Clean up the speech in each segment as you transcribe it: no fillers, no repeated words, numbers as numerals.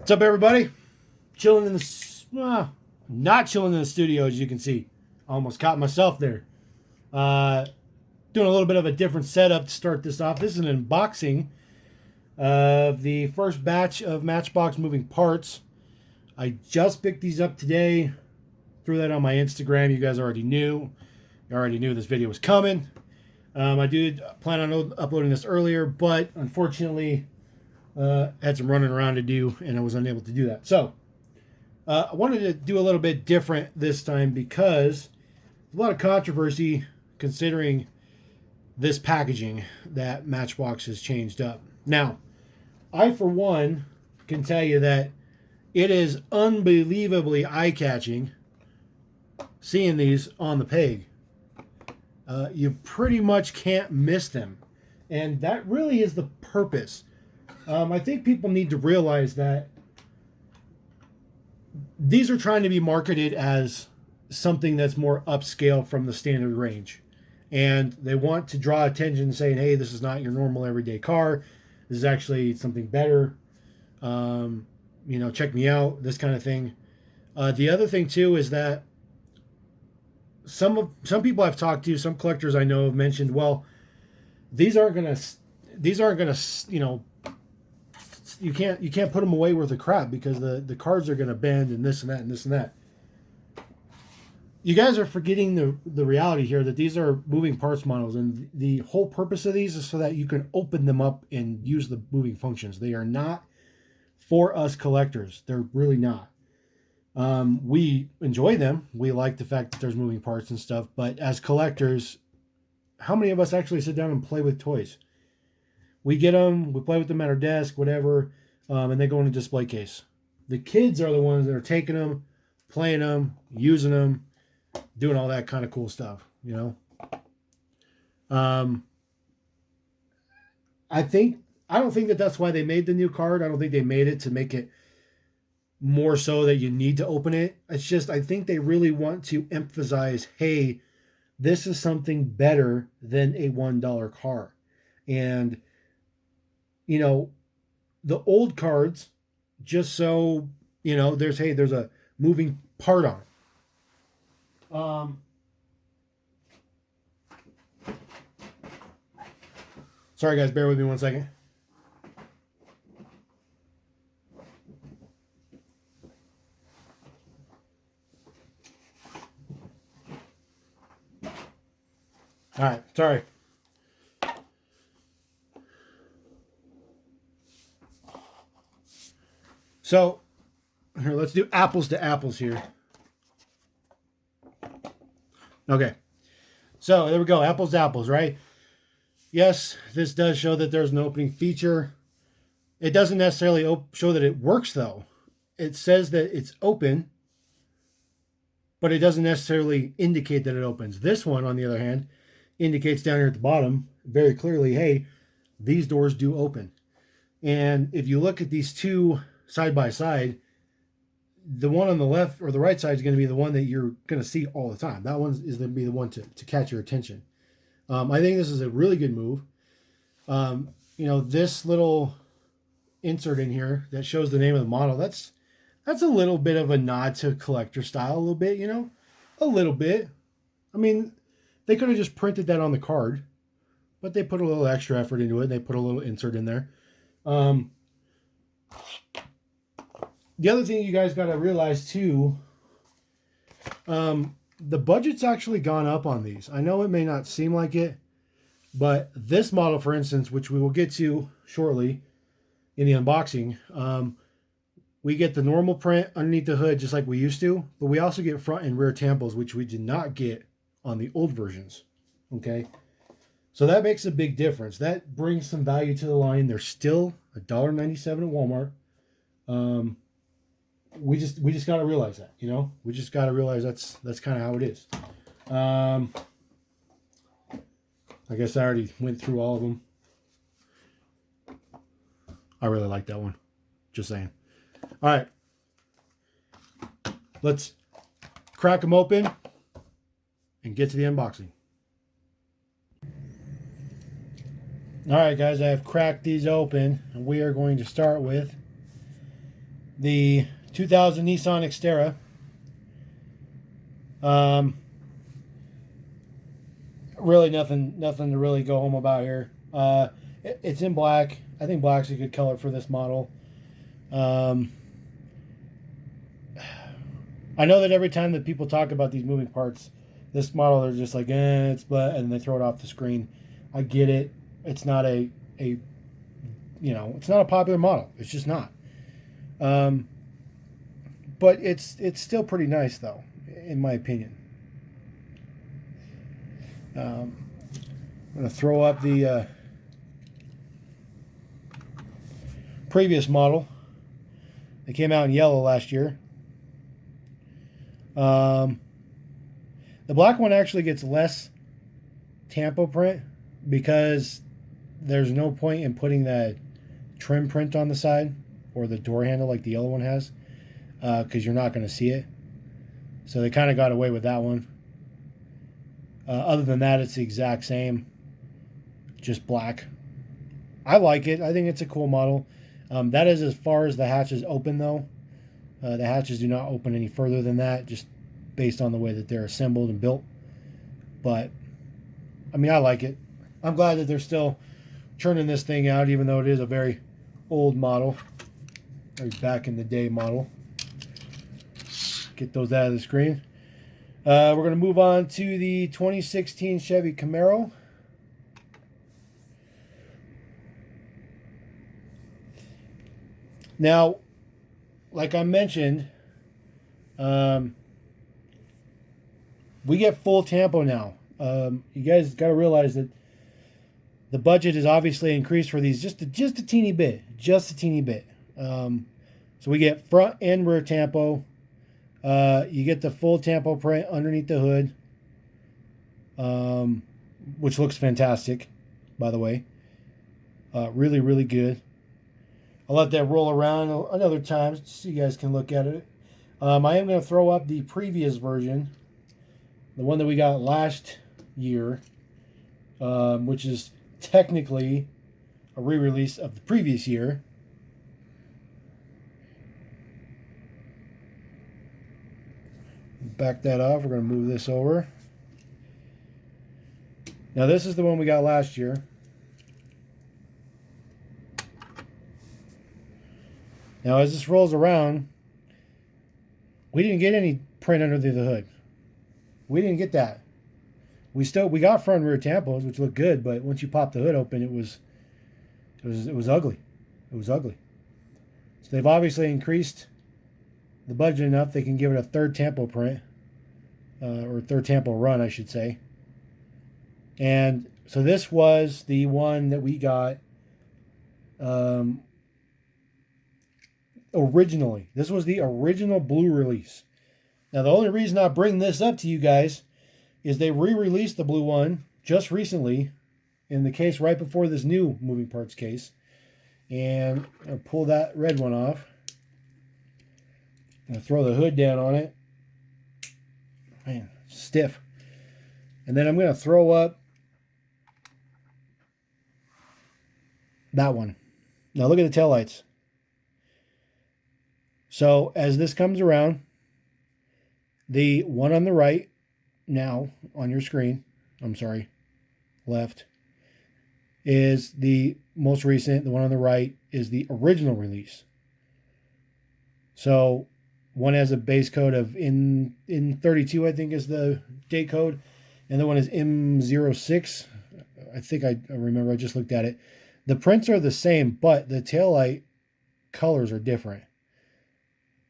What's up, everybody? Chilling in not chilling in the studio, as you can see. Almost caught myself there. Doing a little bit of a different setup to start this off. This is an unboxing of the first batch of Matchbox Moving Parts. I just picked these up today. Threw that on my Instagram. You guys already knew. You already knew this video was coming. I did plan on uploading this earlier, but unfortunately, had some running around to do, and I was unable to do that. So, I wanted to do a little bit different this time because there's a lot of controversy considering this packaging that Matchbox has changed up. Now, I, for one, can tell you that it is unbelievably eye-catching seeing these on the peg. You pretty much can't miss them. And that really is the purpose. I think people need to realize that these are trying to be marketed as something that's more upscale from the standard range. And they want to draw attention saying, hey, this is not your normal everyday car. This is actually something better. Check me out, this kind of thing. The other thing, too, is that some people I've talked to, some collectors I know have mentioned, well, these aren't gonna, you can't put them away worth of crap because the cards are gonna bend and this and that and this and that. You guys are forgetting the reality here that these are moving parts models, and the whole purpose of these is so that you can open them up and use the moving functions. They are not for us collectors. They're really not. We enjoy them. We like the fact that there's moving parts and stuff, but as collectors, how many of us actually sit down and play with toys? We get them, we play with them at our desk, whatever, and they go in a display case. The kids are the ones that are taking them, playing them, using them, doing all that kind of cool stuff, you know? I don't think that that's why they made the new card. I don't think they made it to make it more so that you need to open it. It's just, I think they really want to emphasize, hey, this is something better than a $1 car. And, the old cards, just so, there's a moving part on it. Sorry, guys, bear with me 1 second. All right, sorry. So, here, let's do apples to apples here. Okay. So, there we go. Apples to apples, right? Yes, this does show that there's an opening feature. It doesn't necessarily show that it works, though. It says that it's open, but it doesn't necessarily indicate that it opens. This one, on the other hand, indicates down here at the bottom very clearly, hey, these doors do open. And if you look at these two side by side, the one on the left or the right side is going to be the one that you're going to see all the time. That one is going to be the one to catch your attention. I think this is a really good move. This little insert in here that shows the name of the model, that's a little bit of a nod to collector style, a little bit, a little bit. I mean, they could have just printed that on the card, but they put a little extra effort into it. They put a little insert in there. The other thing you guys got to realize too, the budget's actually gone up on these. I know it may not seem like it, but this model, for instance, which we will get to shortly in the unboxing, we get the normal print underneath the hood just like we used to, but we also get front and rear tampos, which we did not get on the old versions. Okay, so that makes a big difference. That brings some value to the line. They're still $1.97 at Walmart. We just got to realize that, we just got to realize that's kind of how it is. I guess I already went through all of them. I really like that one. Just saying. All right. Let's crack them open and get to the unboxing. All right, guys, I have cracked these open, and we are going to start with the 2000 Nissan Xterra. Really nothing to really go home about here. It's in black. I think black's a good color for this model. I know that every time that people talk about these moving parts, this model, they're just like, it's black, and they throw it off the screen. I get it. It's not it's not a popular model. It's just not. But it's still pretty nice, though, in my opinion. I'm going to throw up the previous model. They came out in yellow last year. The black one actually gets less tampo print because there's no point in putting that trim print on the side or the door handle like the yellow one has, because you're not going to see it. So they kind of got away with that one. Other than that, it's the exact same, just black. I like it. I think it's a cool model. That is as far as the hatches open, though. The hatches do not open any further than that, just based on the way that they're assembled and built. But, I mean, I like it. I'm glad that they're still churning this thing out, even though it is a very old model. Or back in the day model. Get those out of the screen. We're going to move on to the 2016 Chevy Camaro. Now, like I mentioned, we get full tampo now. You guys got to realize that the budget is obviously increased for these just a teeny bit. So we get front and rear tampo. You get the full tampo print underneath the hood, which looks fantastic, by the way. Really, really good. I'll let that roll around another time so you guys can look at it. I am going to throw up the previous version, the one that we got last year, which is technically a re-release of the previous year. Back that off. We're going to move this over. Now this is the one we got last year. Now as this rolls around, we didn't get any print under the hood. We didn't get that. We got front and rear tampos, which look good, but once you pop the hood open, it was ugly. It was ugly. So they've obviously increased the budget enough they can give it a third tampo print, or third tampo run, I should say. And so this was the one that we got originally. This was the original blue release. Now the only reason I bring this up to you guys is they re-released the blue one just recently in the case right before this new moving parts case. And I'll pull that red one off. I'm going to throw the hood down on it. Man, stiff. And then I'm going to throw up that one. Now look at the taillights. So as this comes around, the one on the right now on your screen, I'm sorry, left, is the most recent. The one on the right is the original release. So one has a base code of in 32, I think is the date code, and the one is M06. I think I remember, I just looked at it. The prints are the same, but the taillight colors are different.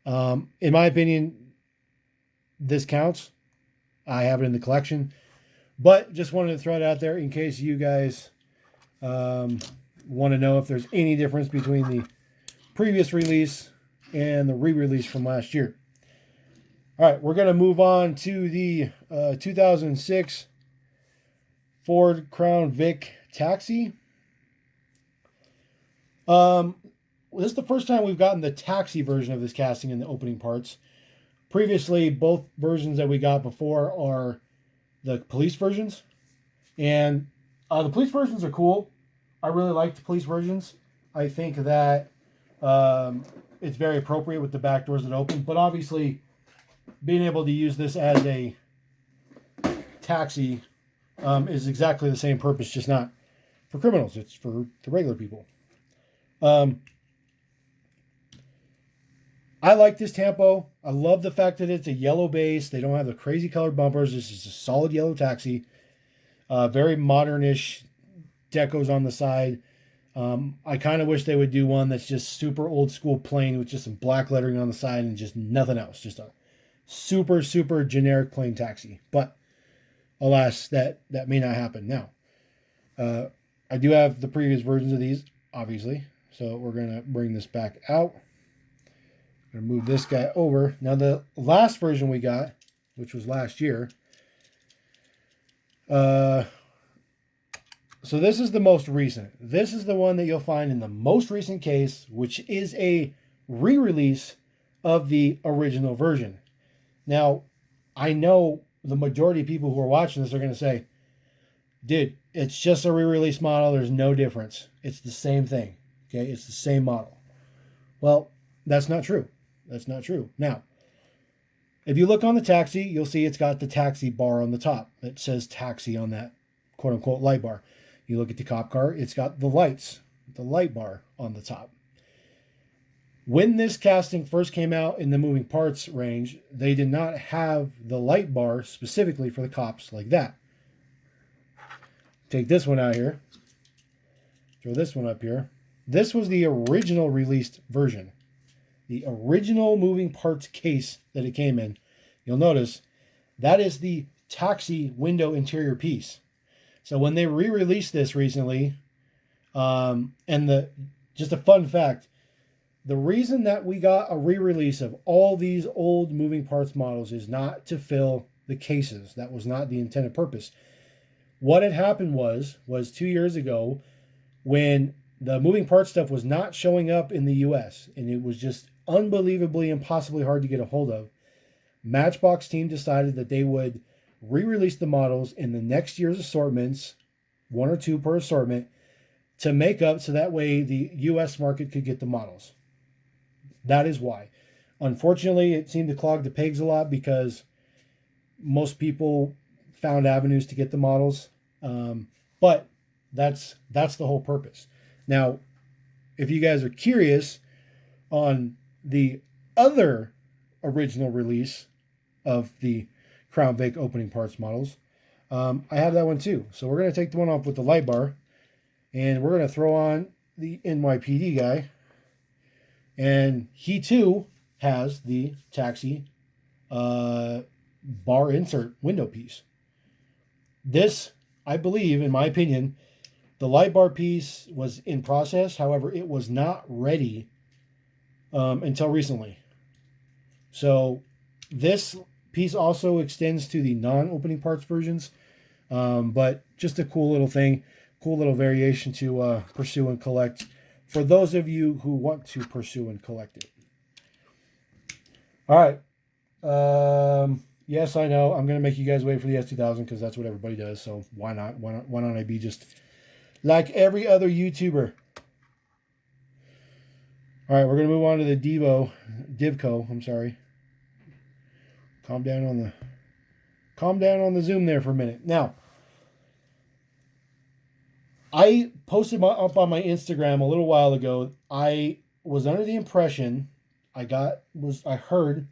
In my opinion, this counts. I have it in the collection, but just wanted to throw it out there in case you guys want to know if there's any difference between the previous release and the re-release from last year. All right, we're going to move on to the 2006 Ford Crown Vic Taxi. This is the first time we've gotten the taxi version of this casting in the opening parts. Previously, both versions that we got before are the police versions. And the police versions are cool. I really like the police versions. I think that it's very appropriate with the back doors that open. But obviously, being able to use this as a taxi is exactly the same purpose, just not for criminals. It's for the regular people. I like this Tampo. I love the fact that it's a yellow base. They don't have the crazy colored bumpers. This is a solid yellow taxi. Very modernish decos on the side. I kind of wish they would do one that's just super old school plain with just some black lettering on the side and just nothing else. Just a super, super generic plain taxi. But alas, that may not happen now. I do have the previous versions of these, obviously. So we're going to bring this back out. I'm going to move this guy over. Now the last version we got, which was last year. So this is the most recent. This is the one that you'll find in the most recent case, which is a re-release of the original version. Now, I know the majority of people who are watching this are going to say, dude, it's just a re-release model. There's no difference. It's the same thing. Okay, it's the same model. Well, that's not true. That's not true. Now, if you look on the taxi, you'll see it's got the taxi bar on the top. It says taxi on that quote-unquote light bar. You look at the cop car, it's got the lights, the light bar on the top. When this casting first came out in the moving parts range, they did not have the light bar specifically for the cops like that. Take this one out here. Throw this one up here. This was the original released version. The original moving parts case that it came in. You'll notice that is the taxi window interior piece. So when they re-released this recently, just a fun fact, the reason that we got a re-release of all these old moving parts models is not to fill the cases. That was not the intended purpose. What had happened was 2 years ago when the moving parts stuff was not showing up in the US and it was just unbelievably impossibly hard to get a hold of, Matchbox team decided that they would re-release the models in the next year's assortments, 1 or 2 per assortment, to make up so that way the US market could get the models. That is why. Unfortunately, it seemed to clog the pegs a lot because most people found avenues to get the models. But that's the whole purpose. Now, if you guys are curious on the other original release of the Crown Vic opening parts models, I have that one too. So we're going to take the one off with the light bar, and we're going to throw on the NYPD guy, and he too has the taxi bar insert window piece. This, I believe, in my opinion, the light bar piece was in process. However, it was not ready until recently. So this piece also extends to the non-opening parts versions, but just a cool little thing, cool little variation to pursue and collect for those of you who want to pursue and collect it. All right. Yes, I know I'm going to make you guys wait for the S2000 because that's what everybody does. So why not? Why not I be just like every other YouTuber? All right, we're going to move on to the divco. I'm sorry. Calm down on the zoom there for a minute. Now, I posted up on my Instagram a little while ago. I was under the impression I heard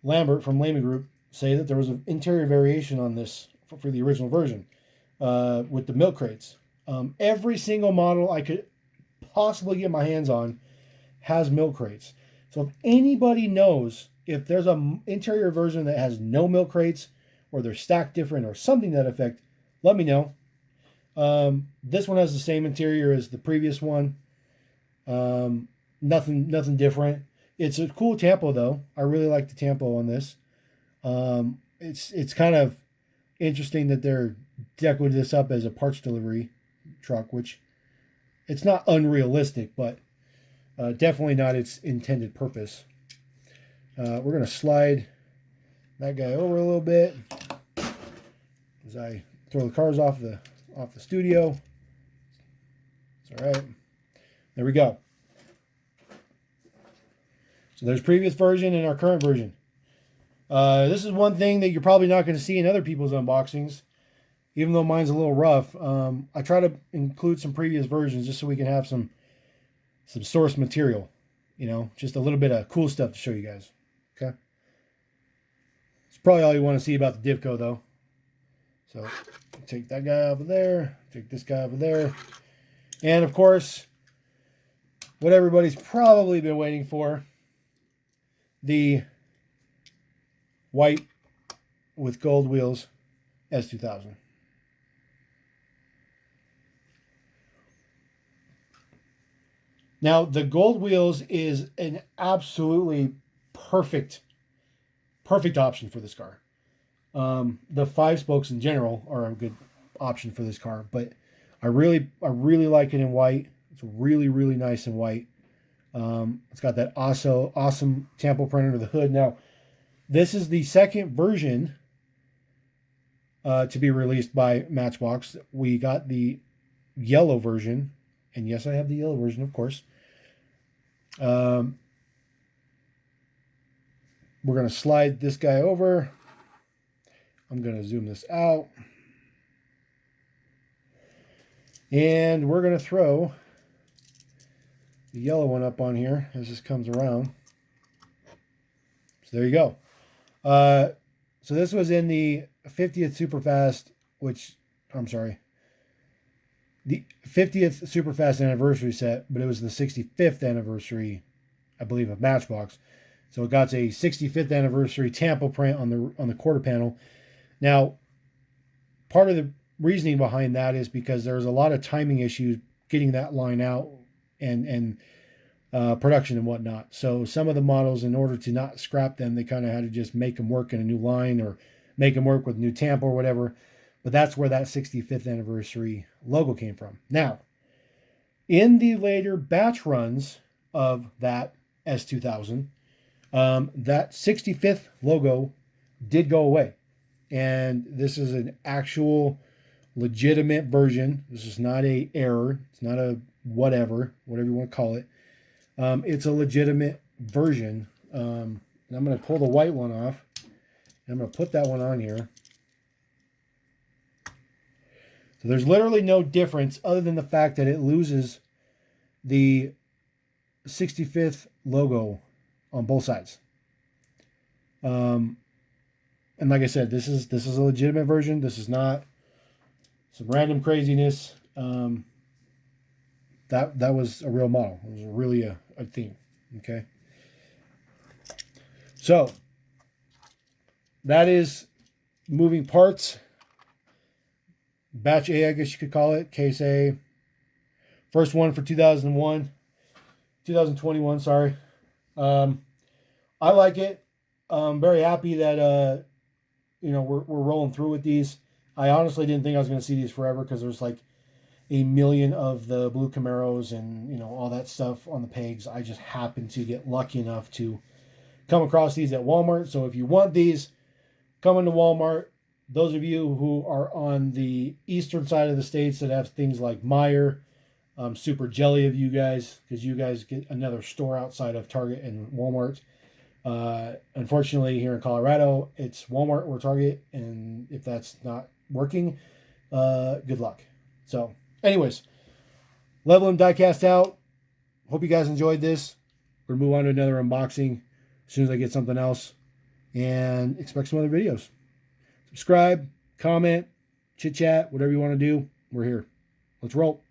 Lambert from Lehman Group say that there was an interior variation on this for the original version with the milk crates. Every single model I could possibly get my hands on has milk crates. So if anybody knows if there's an interior version that has no milk crates or they're stacked different or something to that effect, let me know. This one has the same interior as the previous one. Nothing different. It's a cool Tampo though. I really like the Tampo on this. It's kind of interesting that they're decorating this up as a parts delivery truck, which it's not unrealistic, but definitely not its intended purpose. We're going to slide that guy over a little bit as I throw the cars off the studio. It's all right. There we go. So there's previous version and our current version. This is one thing that you're probably not going to see in other people's unboxings, even though mine's a little rough. I try to include some previous versions just so we can have some source material, you know, just a little bit of cool stuff to show you guys. Okay. It's probably all you want to see about the divco, though. So take that guy over there, take this guy over there, and of course, what everybody's probably been waiting for, the white with gold wheels S2000. Now, the gold wheels is an absolutely perfect option for this car. The 5 spokes in general are a good option for this car, but I really like it in white. It's really nice in white. It's got that awesome tampo print under the hood. Now, this is the second version to be released by Matchbox. We got the yellow version, and yes, I have the yellow version, of course. We're going to slide this guy over. I'm going to zoom this out. And we're going to throw the yellow one up on here as this comes around. So there you go. So this was in the 50th Superfast, the 50th Superfast anniversary set, but it was the 65th anniversary, I believe, of Matchbox. So it got a 65th anniversary tampo print on the quarter panel. Now, part of the reasoning behind that is because there's a lot of timing issues getting that line out and production and whatnot. So some of the models, in order to not scrap them, they kind of had to just make them work in a new line or make them work with new tampo or whatever. But that's where that 65th anniversary logo came from. Now, in the later batch runs of that S2000, that 65th logo did go away. And this is an actual legitimate version. This is not a error. It's not a whatever you want to call it. It's a legitimate version. And I'm going to pull the white one off. And I'm going to put that one on here. So there's literally no difference other than the fact that it loses the 65th logo on both sides. And like I said, this is a legitimate version. This is not some random craziness. That was a real model. It was really a theme. Okay. So that is moving parts. Batch A, I guess you could call it. Case A. First one for 2021, sorry. I like it. I'm very happy that we're rolling through with these. I honestly didn't think I was going to see these forever because there's like a million of the blue Camaros and all that stuff on the pegs. I just happened to get lucky enough to come across these at Walmart. So if you want these, come into Walmart. Those of you who are on the eastern side of the states that have things like Meijer, I'm super jelly of you guys because you guys get another store outside of Target and Walmart. Unfortunately, here in Colorado, it's Walmart or Target, and if that's not working, good luck. So, anyways, level and diecast out. Hope you guys enjoyed this. We're gonna move on to another unboxing as soon as I get something else, and expect some other videos. Subscribe, comment, chit chat, whatever you want to do. We're here. Let's roll.